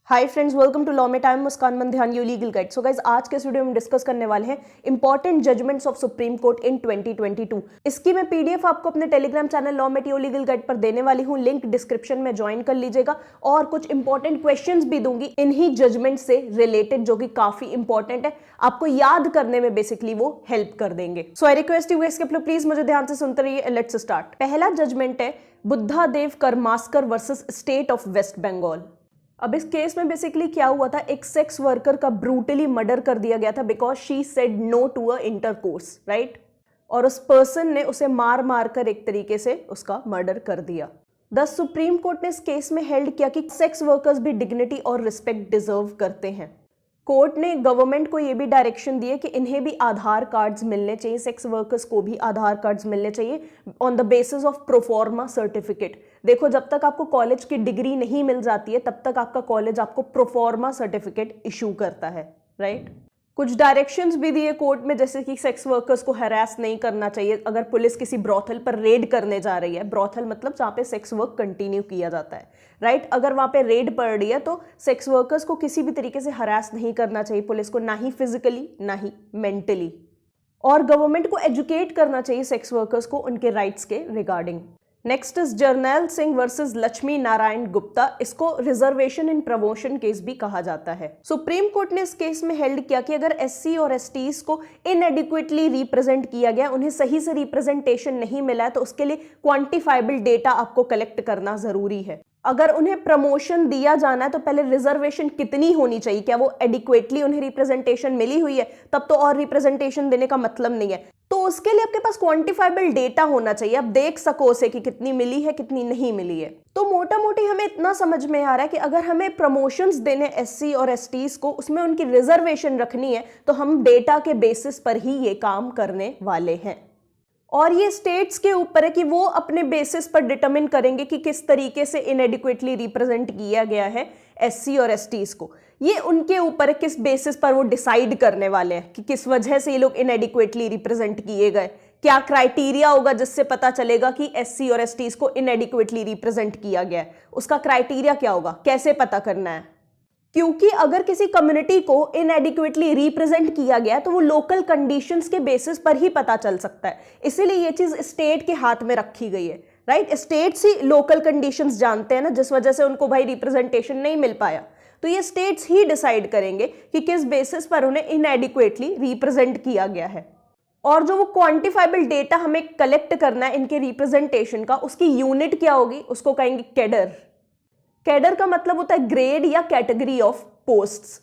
Hi friends, welcome to law में time. Muskan Mandhan, your legal guide. So guys, आज के video में डिस्कस करने वाले हैं important judgments of supreme court in 2022। इसकी मैं पीडीएफ आपको अपने टेलीग्राम चैनल लॉ में टीओ लीगल गाइड पर देने वाली हूं। लिंक डिस्क्रिप्शन में ज्वाइन कर लीजिएगा और कुछ इंपॉर्टेंट क्वेश्चंस भी दूंगी इन्हीं जजमेंट से रिलेटेड, जो कि काफी इंपॉर्टेंट है। आपको याद करने में बेसिकली वो हेल्प कर देंगे। सो आई रिक्वेस्ट यू गाइस कि प्लीज मुझे ध्यान से सुनते रहिए। Let's start. पहला जजमेंट है Buddha Dev Karmaskar versus state of west Bengal. अब इस केस में बेसिकली क्या हुआ था, एक सेक्स वर्कर का ब्रूटली मर्डर कर दिया गया था because she said no to a intercourse, right. और उस पर्सन ने उसे मार मार कर एक तरीके से उसका मर्डर कर दिया। द सुप्रीम कोर्ट ने इस केस में हेल्ड किया कि सेक्स वर्कर्स भी डिग्निटी और रिस्पेक्ट डिजर्व करते हैं। कोर्ट ने गवर्नमेंट को यह भी डायरेक्शन दिए कि इन्हें भी आधार कार्ड्स मिलने चाहिए, सेक्स वर्कर्स को भी आधार कार्ड्स मिलने चाहिए on the basis of proforma certificate. देखो, जब तक आपको कॉलेज की डिग्री नहीं मिल जाती है तब तक आपका कॉलेज आपको प्रोफॉर्मा सर्टिफिकेट इशू करता है, राइट। कुछ डायरेक्शंस भी दिए कोर्ट में, जैसे कि सेक्स वर्कर्स को हैरास नहीं करना चाहिए अगर पुलिस किसी ब्रॉथल पर रेड करने जा रही है। ब्रॉथल मतलब जहाँ पे सेक्स वर्क कंटिन्यू किया जाता है, राइट। अगर वहाँ पे रेड पड़ रही है तो सेक्स वर्कर्स को किसी भी तरीके से हैरास नहीं करना चाहिए पुलिस को, ना ही फिजिकली ना ही मेंटली। और गवर्नमेंट को एजुकेट करना चाहिए सेक्स वर्कर्स को उनके राइट्स के regarding. Next is Jarnail Singh versus Lakshmi Narayan Gupta. इसको रिजर्वेशन इन प्रमोशन केस भी कहा जाता है। सुप्रीम कोर्ट ने इस केस में हेल्ड किया कि अगर एससी और एसटीज को इनएडिक्वेटली रिप्रेजेंट किया गया, उन्हें सही से रिप्रेजेंटेशन नहीं मिला है, तो उसके लिए क्वांटिफाइबल डेटा आपको कलेक्ट करना जरूरी है। अगर उन्हें प्रमोशन दिया जाना है तो पहले रिजर्वेशन कितनी होनी चाहिए, क्या वो एडिक्वेटली उन्हें रिप्रेजेंटेशन मिली हुई है, तब तो और रिप्रेजेंटेशन देने का मतलब नहीं है। तो उसके लिए आपके पास क्वांटिफाइबल डेटा होना चाहिए, आप देख सको उसे कि कितनी मिली है कितनी नहीं मिली है। तो मोटा मोटी हमें इतना समझ में आ रहा है कि अगर हमें प्रमोशंस देने एससी और एसटीज को, उसमें उनकी रिजर्वेशन रखनी है, तो हम डेटा के बेसिस पर ही ये काम करने वाले हैं। और ये स्टेट्स के ऊपर है कि वो अपने बेसिस पर डिटरमिन करेंगे कि किस तरीके से इनएडिक्वेटली रिप्रेजेंट किया गया है एससी और एसटीज को। ये उनके ऊपर है किस बेसिस पर वो डिसाइड करने वाले हैं कि किस वजह से ये लोग इनएडिक्वेटली रिप्रेजेंट किए गए। क्या क्राइटेरिया होगा जिससे पता चलेगा कि एससी और एसटीज को इनएडिक्वेटली रिप्रेजेंट किया गया है, उसका क्राइटेरिया क्या होगा, कैसे पता करना है। क्योंकि अगर किसी कम्युनिटी को इनएडिक्वेटली रिप्रेजेंट किया गया तो वो लोकल कंडीशंस के बेसिस पर ही पता चल सकता है। इसीलिए ये चीज स्टेट के हाथ में रखी गई है, राइट। स्टेट्स ही लोकल कंडीशंस जानते हैं ना, जिस वजह से उनको भाई रिप्रेजेंटेशन नहीं मिल पाया, तो ये स्टेट्स ही डिसाइड करेंगे कि किस बेसिस पर उन्हें इनएडिक्वेटली रिप्रेजेंट किया गया है। और जो वो क्वांटिफाइबल डेटा हमें कलेक्ट करना है इनके रिप्रेजेंटेशन का, उसकी यूनिट क्या होगी, उसको कहेंगे कैडर। कैडर का मतलब होता है ग्रेड या कैटेगरी ऑफ पोस्ट्स।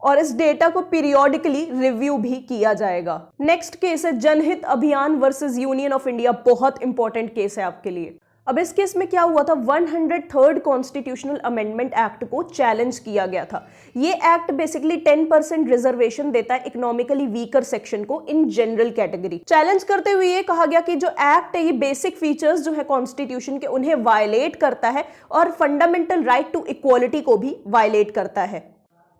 और इस डेटा को पीरियोडिकली रिव्यू भी किया जाएगा। नेक्स्ट केस है जनहित अभियान वर्सेस यूनियन ऑफ इंडिया। बहुत इंपॉर्टेंट केस है आपके लिए। अब इस केस में क्या हुआ था, 103rd कॉन्स्टिट्यूशनल अमेंडमेंट एक्ट को चैलेंज किया गया था। ये एक्ट बेसिकली 10% रिजर्वेशन देता है इकोनॉमिकली वीकर सेक्शन को इन जनरल कैटेगरी। चैलेंज करते हुए ये कहा गया कि जो एक्ट है ये बेसिक फीचर्स जो है कॉन्स्टिट्यूशन के उन्हें वायलेट करता है और फंडामेंटल राइट टू इक्वालिटी को भी वायलेट करता है।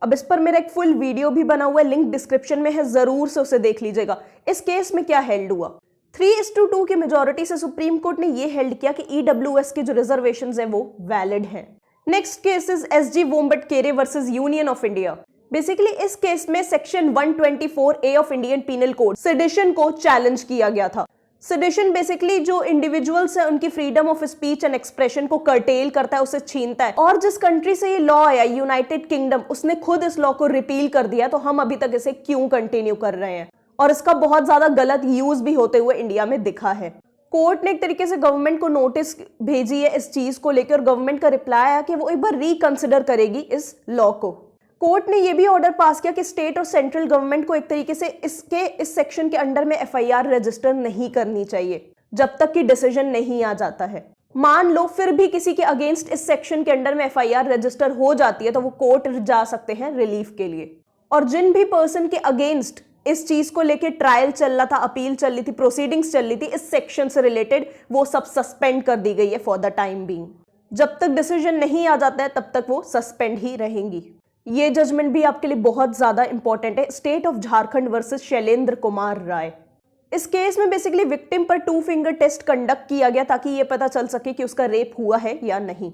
अब इस पर मेरा एक फुल वीडियो भी बना हुआ है, लिंक डिस्क्रिप्शन में है, जरूर से उसे देख लीजिएगा। इस केस में क्या हेल्ड हुआ, 3:2 की मेजोरिटी से सुप्रीम कोर्ट ने ये हेल्ड किया कि ईडब्ल्यूएस के जो रिजर्वेशंस है वो वैलिड हैं। Next case is SG Vombatkere versus union of India. Basically इस केस में सेक्शन 124A ऑफ इंडियन पीनल कोड सेडिशन को चैलेंज किया गया था। सेडिशन बेसिकली जो इंडिविजुअल्स है उनकी freedom of speech and expression को कर्टेल करता है, उसे छीनता है। और जिस कंट्री से ये लॉ आया, यूनाइटेड किंगडम, उसने खुद इस लॉ को रिपील कर दिया, तो हम अभी तक इसे क्यों कंटिन्यू कर रहे हैं। और इसका बहुत ज्यादा गलत यूज भी होते हुए इंडिया में दिखा है। कोर्ट ने एक तरीके से गवर्नमेंट को नोटिस भेजी है इस चीज को लेकर, और गवर्नमेंट का रिप्लाई आया कि वो एक बार रिकंसिडर करेगी इस लॉ को। कोर्ट ने यह भी ऑर्डर पास किया कि स्टेट और सेंट्रल गवर्नमेंट को एक तरीके से इस सेक्शन के अंडर में एफआईआर रजिस्टर नहीं करनी चाहिए जब तक कि डिसीजन नहीं आ जाता है। मान लो फिर भी किसी के अगेंस्ट इस सेक्शन के अंडर में एफआईआर रजिस्टर हो जाती है तो वो कोर्ट जा सकते हैं रिलीफ के लिए। और जिन भी पर्सन के अगेंस्ट इस चीज को लेके ट्रायल चल रहा था, अपील चल रही थी, प्रोसीडिंग्स चल रही थी इस सेक्शन से रिलेटेड, वो सब सस्पेंड कर दी गई है फॉर द टाइम बीइंग। जब तक डिसीजन नहीं आ जाता है तब तक वो सस्पेंड ही रहेंगी। ये जजमेंट भी आपके लिए बहुत ज्यादा इंपॉर्टेंट है। State of Jharkhand versus Shailendra Kumar Rai. इस केस में बेसिकली विक्टिम पर 2 फिंगर टेस्ट कंडक्ट किया गया ताकि ये पता चल सके कि उसका रेप हुआ है या नहीं।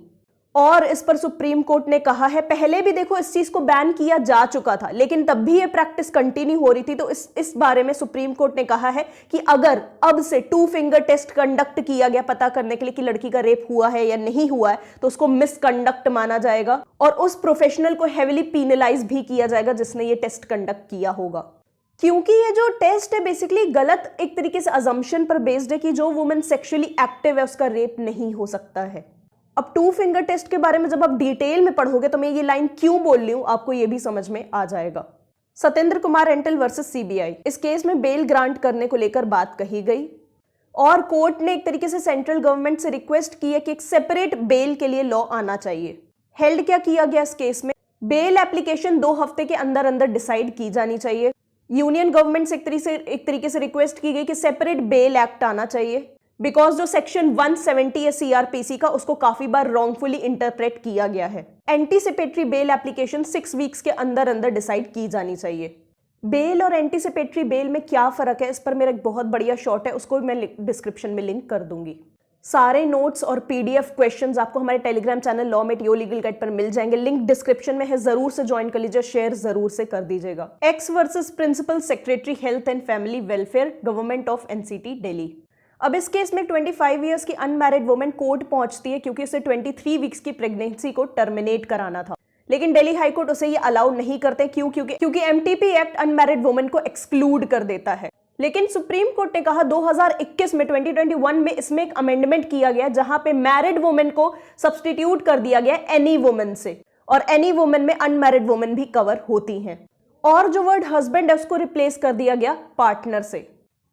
और इस पर सुप्रीम कोर्ट ने कहा है, पहले भी देखो इस चीज को बैन किया जा चुका था लेकिन तब भी ये प्रैक्टिस कंटिन्यू हो रही थी, तो इस बारे में सुप्रीम कोर्ट ने कहा है कि अगर अब से 2 फिंगर टेस्ट कंडक्ट किया गया पता करने के लिए कि लड़की का रेप हुआ है या नहीं हुआ है, तो उसको मिसकंडक्ट माना जाएगा और उस प्रोफेशनल को हेविली पीनलाइज भी किया जाएगा जिसने ये टेस्ट कंडक्ट किया होगा। क्योंकि ये जो टेस्ट है बेसिकली गलत एक तरीके से अजम्पशन पर बेस्ड है कि जो वुमेन सेक्सुअली एक्टिव है उसका रेप नहीं हो सकता है। अब 2 फिंगर टेस्ट के बारे में जब आप डिटेल में पढ़ोगे तो मैं ये लाइन क्यों बोल रही हूं आपको ये भी समझ में आ जाएगा। सत्येंद्र कुमार एंटल वर्सेस सीबीआई, इस केस में बेल ग्रांट करने को लेकर बात कही गई और कोर्ट ने एक तरीके से सेंट्रल गवर्नमेंट से रिक्वेस्ट की है कि एक सेपरेट बेल के लिए लॉ आना चाहिए। हेल्ड क्या किया गया इस केस में, बेल एप्लीकेशन 2 हफ्ते के अंदर अंदर डिसाइड की जानी चाहिए। यूनियन गवर्नमेंट से एक तरीके से रिक्वेस्ट की गई कि सेपरेट बेल एक्ट आना चाहिए, बिकॉज जो सेक्शन 170 है सीआरपीसी का उसको काफी बार रॉन्गफुली इंटरप्रेट किया गया है। एंटीसिपेटरी बेल एप्लीकेशन 6 वीक्स के अंदर अंदर डिसाइड की जानी चाहिए। बेल और एंटीसिपेटरी बेल में क्या फर्क है, इस पर मेरा एक बहुत बढ़िया शॉर्ट है, उसको मैं डिस्क्रिप्शन में लिंक कर दूंगी। सारे नोट्स और पीडीएफ क्वेश्चंस आपको हमारे Telegram channel law mate your legal guide पर मिल जाएंगे, लिंक डिस्क्रिप्शन में है, जरूर से ज्वाइन कर लीजिए, शेयर जरूर से कर दीजिएगा। X versus principal secretary health and family welfare, government of NCT Delhi. अब इस केस में 25 इयर्स की अनमैरिड वुमेन कोर्ट पहुंचती है क्योंकि उसे 23 वीक्स की प्रेगनेंसी को टर्मिनेट कराना था, लेकिन दिल्ली हाई कोर्ट उसे ये अलाउ नहीं करते। क्योंकि एमटीपी एक्ट अनमैरिड वुमेन को एक्सक्लूड कर देता है। लेकिन सुप्रीम कोर्ट ने कहा 2021 में 2021 में इसमें एक अमेंडमेंट किया गया जहां पे मैरिड वुमेन को सब्सटीट्यूट कर दिया गया एनी वुमेन से, और एनी वुमेन में अनमैरिड वुमेन भी कवर होती हैं, और जो वर्ड हस्बैंड है उसको रिप्लेस कर दिया गया पार्टनर से।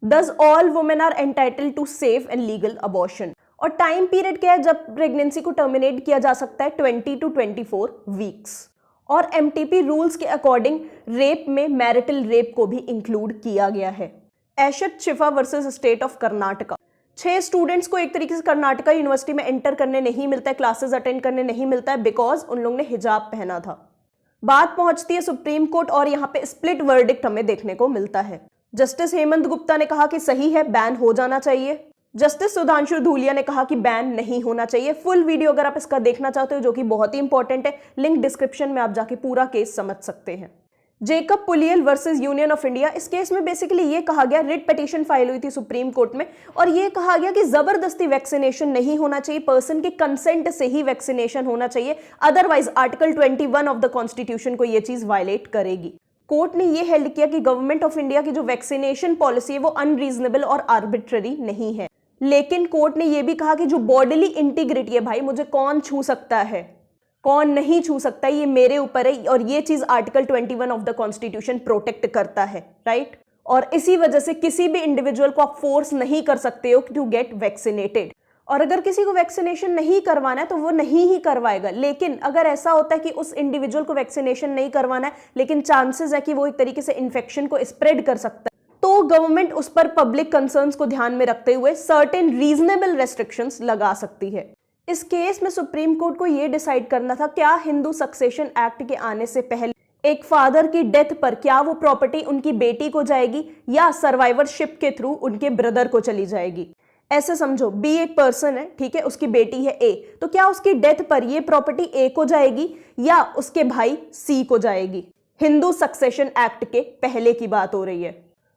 Thus all women are entitled to safe and legal abortion। और टाइम पीरियड क्या है जब प्रेगनेंसी को टर्मिनेट किया जा सकता है, 20 to 24 वीक्स। और एमटीपी रूल्स के अकॉर्डिंग रेप में मैरिटल रेप को भी इंक्लूड किया गया है। एशत शिफा versus state of Karnataka, 6 students को एक तरीके से कर्नाटका यूनिवर्सिटी में एंटर करने नहीं मिलता है, क्लासेस अटेंड करने नहीं मिलता है, बिकॉज उन लोगों ने हिजाब पहना था। बात पहुंचती है सुप्रीम कोर्ट और यहाँ पे स्प्लिट वर्डिक्ट हमें देखने को मिलता है। जस्टिस हेमंत गुप्ता ने कहा कि सही है, बैन हो जाना चाहिए। जस्टिस सुधांशु धूलिया ने कहा कि बैन नहीं होना चाहिए। फुल वीडियो अगर आप इसका देखना चाहते हो, जो कि बहुत ही इंपॉर्टेंट है, लिंक डिस्क्रिप्शन में आप जाके पूरा केस समझ सकते हैं। Jacob Puliyel versus union of India, इस केस में बेसिकली ये कहा गया, रिट पिटीशन फाइल हुई थी सुप्रीम कोर्ट में और ये कहा गया कि जबरदस्ती वैक्सीनेशन नहीं होना चाहिए, पर्सन के कंसेंट से ही वैक्सीनेशन होना चाहिए, otherwise article 21 of the constitution को ये चीज वायलेट करेगी। कोर्ट ने यह हेल्ड किया कि गवर्नमेंट ऑफ इंडिया की जो वैक्सीनेशन पॉलिसी है वो अनरीजनेबल और आर्बिट्ररी नहीं है। लेकिन कोर्ट ने यह भी कहा कि जो बॉडीली इंटीग्रिटी है, भाई मुझे कौन छू सकता है कौन नहीं छू सकता, ये मेरे ऊपर है, और ये चीज article 21 of the constitution protect करता है, राइट। और इसी वजह से किसी भी इंडिविजुअल को आप फोर्स नहीं कर सकते हो टू गेट वैक्सीनेटेड, और अगर किसी को वैक्सीनेशन नहीं करवाना है तो वो नहीं ही करवाएगा। लेकिन अगर ऐसा होता है कि उस इंडिविजुअल को वैक्सीनेशन नहीं करवाना है लेकिन चांसेस है कि वो एक तरीके से इन्फेक्शन को स्प्रेड कर सकता है, तो गवर्नमेंट उस पर पब्लिक कंसर्न्स को ध्यान में रखते हुए सर्टेन रीजनेबल रेस्ट्रिक्शंस लगा सकती है। इस केस में सुप्रीम कोर्ट को यह डिसाइड करना था, क्या हिंदू सक्सेशन एक्ट के आने से पहले एक फादर की डेथ पर क्या वो प्रॉपर्टी उनकी बेटी को जाएगी या सर्वाइवरशिप के थ्रू उनके ब्रदर को चली जाएगी। ऐसे समझो, बी एक पर्सन है, ठीक है, उसकी बेटी है ए, तो क्या उसकी डेथ पर ये प्रॉपर्टी ए को जाएगी या उसके भाई सी को जाएगी। हिंदू सक्सेशन एक्ट के पहले की बात हो रही है।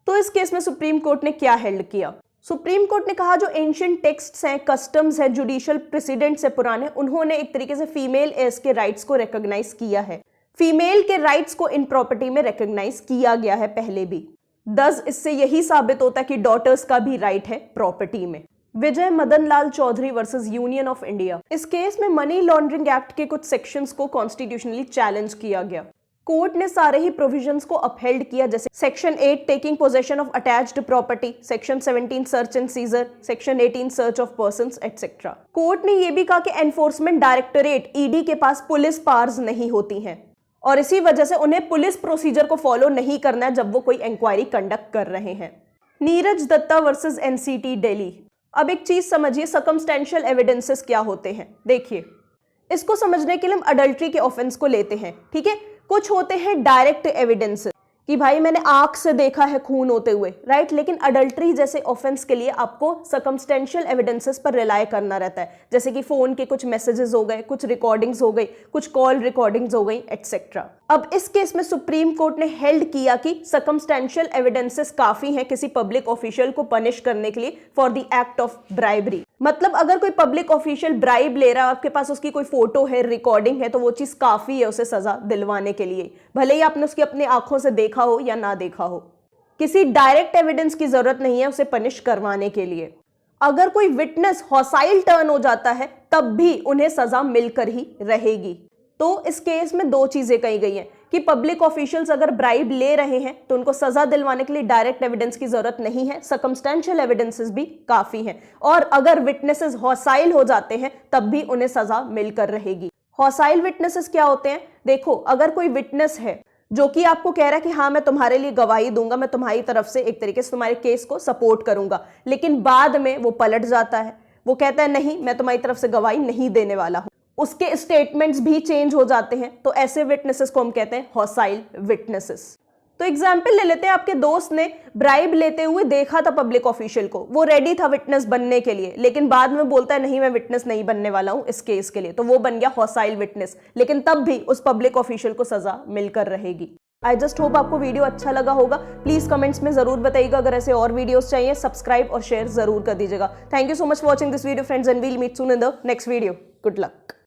तो इस केस में सुप्रीम कोर्ट ने क्या हेल्ड किया, सुप्रीम कोर्ट ने कहा जो एंशिएंट टेक्स्ट्स हैं, कस्टम्स है, जुडिशियल प्रेसिडेंट से पुराने, उन्होंने एक तरीके से फीमेल एज के राइट्स को रिकॉग्नाइज किया है। फीमेल के राइट्स को इन प्रॉपर्टी में रिकॉग्नाइज किया गया है पहले भी। दस इससे यही साबित होता है कि डॉटर्स का भी राइट है प्रॉपर्टी में। Vijay Madan Lal Chaudhary versus union of India, इस केस में मनी लॉन्ड्रिंग एक्ट के कुछ सेक्शंस को कॉन्स्टिट्यूशनली चैलेंज किया गया। कोर्ट ने सारे ही प्रोविजंस को अपहेल्ड किया, जैसे section 8 taking possession of attached property, section 17 search and seizure, section 18 search of persons etcetera. Court ने यह भी कहा कि एनफोर्समेंट डायरेक्टोरेट ईडी के पास पुलिस पावर्स नहीं होती हैं और इसी वजह से उन्हें पुलिस प्रोसीजर को फॉलो नहीं करना है जब वो कोई इंक्वायरी कंडक्ट कर रहे हैं। नीरज दत्ता वर्सेस एनसीटी दिल्ली, अब एक चीज समझिए, सर्कमस्टेंशियल एविडेंसेस क्या होते हैं। देखिए, इसको समझने के लिए हम अडल्ट्री के ऑफेंस को लेते हैं, ठीक है। कुछ होते हैं डायरेक्ट एविडेंस कि भाई मैंने आंख से देखा है खून होते हुए, राइट। लेकिन अडल्ट्री जैसे ऑफेंस के लिए आपको सर्कमस्टेंशियल एविडेंसेस पर रिलाय करना रहता है, जैसे कि फोन के कुछ मैसेजेस हो गए, कुछ रिकॉर्डिंग्स हो गई, कुछ कॉल रिकॉर्डिंग्स हो गई, एटसेट्रा। अब इस केस में सुप्रीम कोर्ट ने हेल्ड किया कि सर्कमस्टेंशियल एविडेंसेस काफी हैं किसी पब्लिक ऑफिशियल को पनिश करने के लिए for the act of bribery. मतलब अगर कोई पब्लिक ऑफिशियल ब्राइब ले रहा है, आपके पास उसकी कोई फोटो है, रिकॉर्डिंग है, तो वो चीज काफी है उसे सजा दिलवाने के लिए, भले ही आपने उसकी अपनी आंखों से देखा हो या ना देखा हो। किसी डायरेक्ट एविडेंस की जरूरत नहीं है उसे पनिश करवाने के लिए। अगर कोई विटनेस हॉसाइल टर्न हो जाता है तब भी उन्हें सजा मिलकर ही रहेगी। तो इस केस में दो चीजें कही गई हैं कि पब्लिक ऑफिशियल्स अगर ब्राइब ले रहे हैं तो उनको सजा दिलवाने के लिए डायरेक्ट एविडेंस की जरूरत नहीं है, सर्कमस्टेंशियल एविडेंसेस भी काफी हैं। और अगर विटनेसेस हॉसाइल हो जाते हैं तब भी उन्हें सजा मिलकर रहेगी। हॉसाइल विटनेसेस क्या होते हैं? देखो, अगर कोई विटनेस है जो कि आपको कह रहा है कि हाँ मैं तुम्हारे लिए गवाही दूंगा, मैं तुम्हारी तरफ से एक तरीके से तुम्हारे केस को सपोर्ट करूंगा, लेकिन बाद में वो पलट जाता है, वो कहता है नहीं मैं तुम्हारी तरफ से गवाही नहीं देने वाला हूं, उसके स्टेटमेंट्स भी चेंज हो जाते हैं, तो ऐसे विटनेसेस को हम कहते हैं हॉसाइल विटनेसेस। तो एग्जाम्पल ले लेते हैं, आपके दोस्त ने ब्राइब लेते हुए देखा था पब्लिक ऑफिशियल को, वो रेडी था विटनेस बनने के लिए, लेकिन बाद में बोलता है नहीं मैं विटनेस नहीं बनने वाला हूं इस केस के लिए, तो वो बन गया हॉसाइल विटनेस, लेकिन तब भी उस पब्लिक ऑफिशियल को सजा मिलकर रहेगी। आई जस्ट होप आपको वीडियो अच्छा लगा होगा। प्लीज कमेंट्स में जरूर बताइएगा। अगर ऐसे और वीडियोस चाहिए सब्सक्राइब और शेयर जरूर कर दीजिएगा। Thank you so much for watching this video friends, and we'll meet soon in the next video. Good luck.